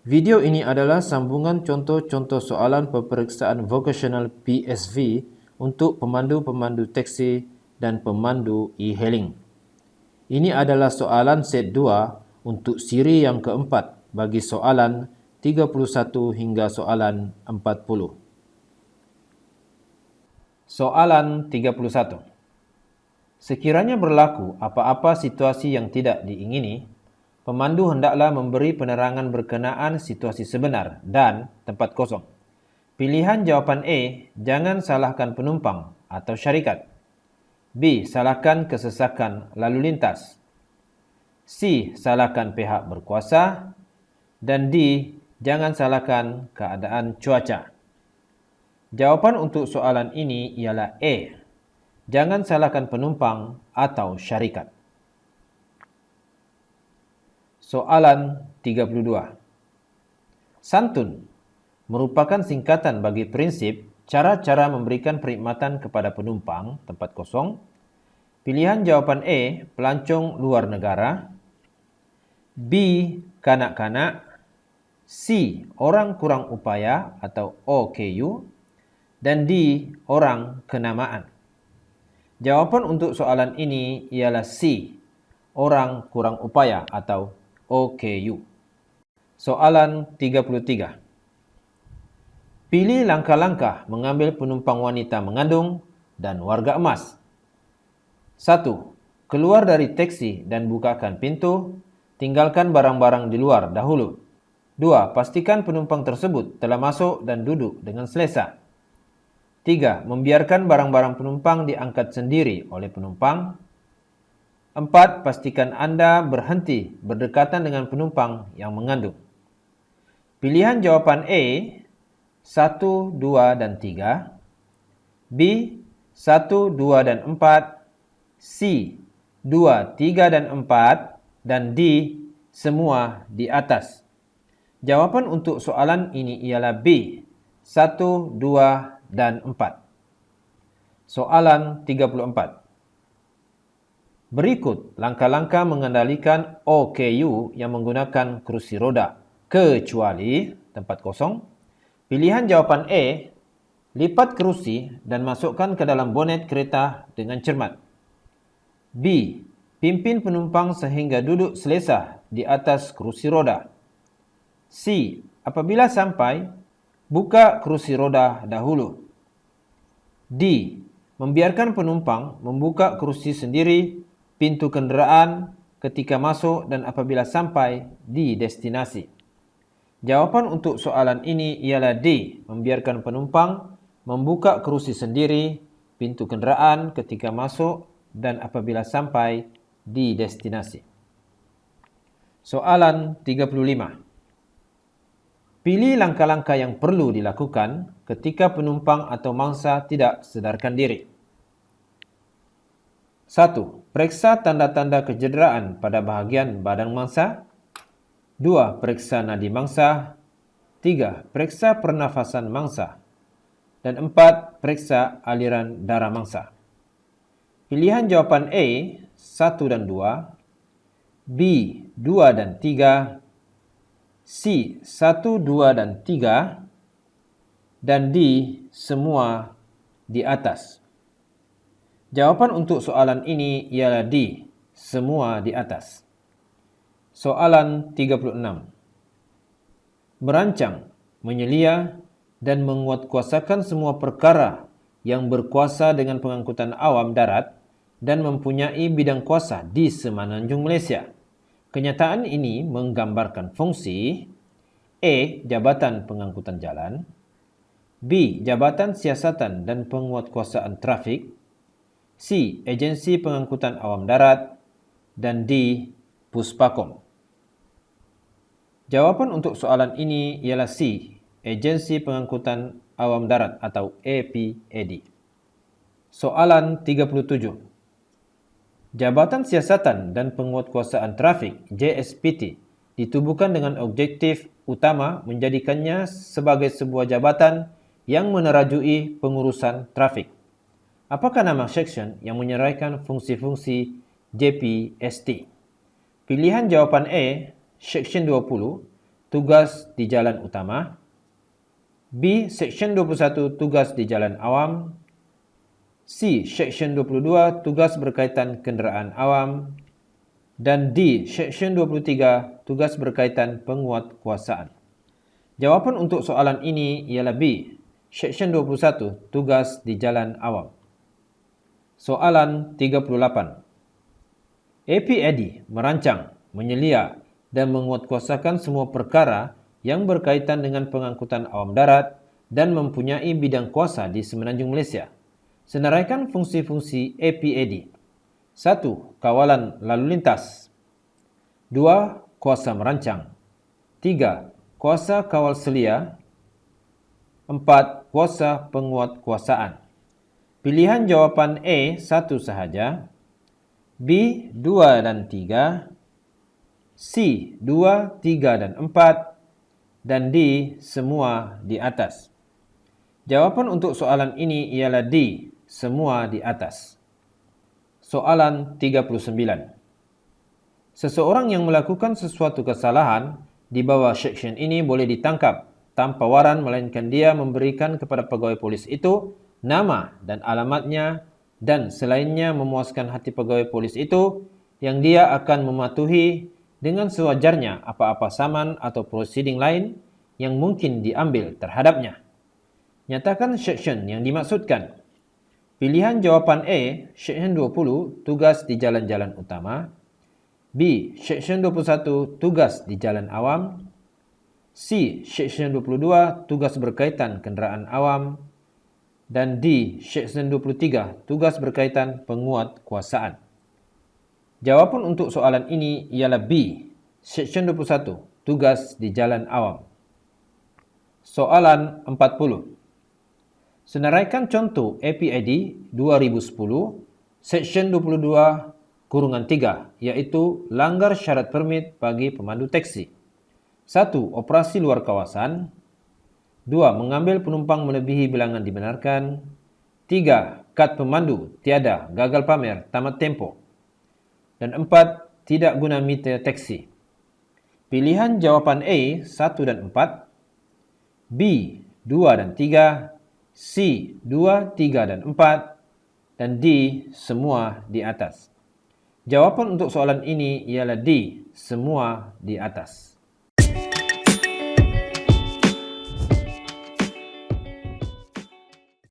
Video ini adalah sambungan contoh-contoh soalan peperiksaan vocational PSV untuk pemandu-pemandu teksi dan pemandu e-hailing. Ini adalah soalan set 2 untuk siri yang keempat bagi soalan 31 hingga soalan 40. Soalan 31. Sekiranya berlaku apa-apa situasi yang tidak diingini, pemandu hendaklah memberi penerangan berkenaan situasi sebenar dan tempat kosong. Pilihan jawapan A, jangan salahkan penumpang atau syarikat. B, salahkan kesesakan lalu lintas. C, salahkan pihak berkuasa. Dan D, jangan salahkan keadaan cuaca. Jawapan untuk soalan ini ialah A, jangan salahkan penumpang atau syarikat. Soalan 32. Santun merupakan singkatan bagi prinsip cara-cara memberikan perkhidmatan kepada penumpang tempat kosong. Pilihan jawapan A, pelancong luar negara. B, kanak-kanak. C, orang kurang upaya atau OKU. Dan D, orang kenamaan. Jawapan untuk soalan ini ialah C, orang kurang upaya atau OKU. Soalan 33. Pilih langkah-langkah mengambil penumpang wanita mengandung dan warga emas. 1. Keluar dari teksi dan bukakan pintu. Tinggalkan barang-barang di luar dahulu. 2. Pastikan penumpang tersebut telah masuk dan duduk dengan selesa. 3. Membiarkan barang-barang penumpang diangkat sendiri oleh penumpang. 4. Pastikan Anda berhenti berdekatan dengan penumpang yang mengandung. Pilihan jawapan A, 1, 2, dan 3. B, 1, 2, dan 4. C, 2, 3, dan 4. Dan D, semua di atas. Jawapan untuk soalan ini ialah B, 1, 2, dan 4. Soalan 34. Berikut langkah-langkah mengendalikan OKU yang menggunakan kerusi roda, kecuali tempat kosong. Pilihan jawapan A, lipat kerusi dan masukkan ke dalam bonet kereta dengan cermat. B, pimpin penumpang sehingga duduk selesa di atas kerusi roda. C, apabila sampai, buka kerusi roda dahulu. D, membiarkan penumpang membuka kerusi sendiri pintu kenderaan ketika masuk dan apabila sampai di destinasi. Jawapan untuk soalan ini ialah D, membiarkan penumpang membuka kerusi sendiri pintu kenderaan ketika masuk dan apabila sampai di destinasi. Soalan 35. Pilih langkah-langkah yang perlu dilakukan ketika penumpang atau mangsa tidak sedarkan diri. 1. Periksa tanda-tanda kecederaan pada bahagian badan mangsa. 2. Periksa nadi mangsa. 3. Periksa pernafasan mangsa. Dan 4. Periksa aliran darah mangsa. Pilihan jawapan A, 1 dan 2. B, 2 dan 3. C, 1, 2, dan 3. Dan D, semua di atas. Jawapan untuk soalan ini ialah D, semua di atas. Soalan 36. Merancang, menyelia, dan menguatkuasakan semua perkara yang berkuasa dengan pengangkutan awam darat dan mempunyai bidang kuasa di semenanjung Malaysia. Kenyataan ini menggambarkan fungsi A, Jabatan Pengangkutan Jalan. B, Jabatan Siasatan dan Penguatkuasaan Trafik. C, Agensi Pengangkutan Awam Darat. Dan D, Puspakom. Jawapan untuk soalan ini ialah C, Agensi Pengangkutan Awam Darat atau APAD. Soalan 37. Jabatan Siasatan dan Penguatkuasaan Trafik JSPT ditubuhkan dengan objektif utama menjadikannya sebagai sebuah jabatan yang menerajui pengurusan trafik. Apakah nama seksyen yang menyeraikan fungsi-fungsi JPST? Pilihan jawapan A, Seksyen 20, tugas di jalan utama. B. Seksyen 21, tugas di jalan awam. C. Seksyen 22, tugas berkaitan kenderaan awam. Dan D. Seksyen 23, tugas berkaitan penguatkuasaan. Jawapan untuk soalan ini ialah B. Seksyen 21, tugas di jalan awam. Soalan 38. APAD merancang, menyelia dan menguatkuasakan semua perkara yang berkaitan dengan pengangkutan awam darat dan mempunyai bidang kuasa di Semenanjung Malaysia. Senaraikan fungsi-fungsi APAD. 1. Kawalan lalu lintas. 2. Kuasa merancang. 3. Kuasa kawal selia. 4. Kuasa penguatkuasaan. Pilihan jawapan A, 1 sahaja. B, 2 dan 3. C, 2, 3 dan 4. Dan D, semua di atas. Jawapan untuk soalan ini ialah D, semua di atas. Soalan 39. Seseorang yang melakukan sesuatu kesalahan di bawah seksyen ini boleh ditangkap tanpa waran, melainkan dia memberikan kepada pegawai polis itu nama dan alamatnya dan selainnya memuaskan hati pegawai polis itu yang dia akan mematuhi dengan sewajarnya apa-apa saman atau prosiding lain yang mungkin diambil terhadapnya. Nyatakan seksyen yang dimaksudkan. Pilihan jawapan A, Seksyen 20, tugas di jalan-jalan utama. B, Seksyen 21, tugas di jalan awam. C, Seksyen 22, tugas berkaitan kenderaan awam. Dan D, Seksyen 23, tugas berkaitan penguatkuasaan. Jawapan untuk soalan ini ialah B, Seksyen 21, tugas di jalan awam. Soalan 40. Senaraikan contoh APAD 2010, Seksyen 22(3), iaitu langgar syarat permit bagi pemandu teksi. 1. Operasi luar kawasan. 2. Mengambil penumpang melebihi bilangan dibenarkan. 3. Kad pemandu tiada, gagal pamer, tamat tempoh. Dan 4. Tidak guna meter teksi. Pilihan jawapan A, 1 dan 4. B, 2 dan 3. C, 2, 3 dan 4. Dan D, semua di atas. Jawapan untuk soalan ini ialah D, semua di atas.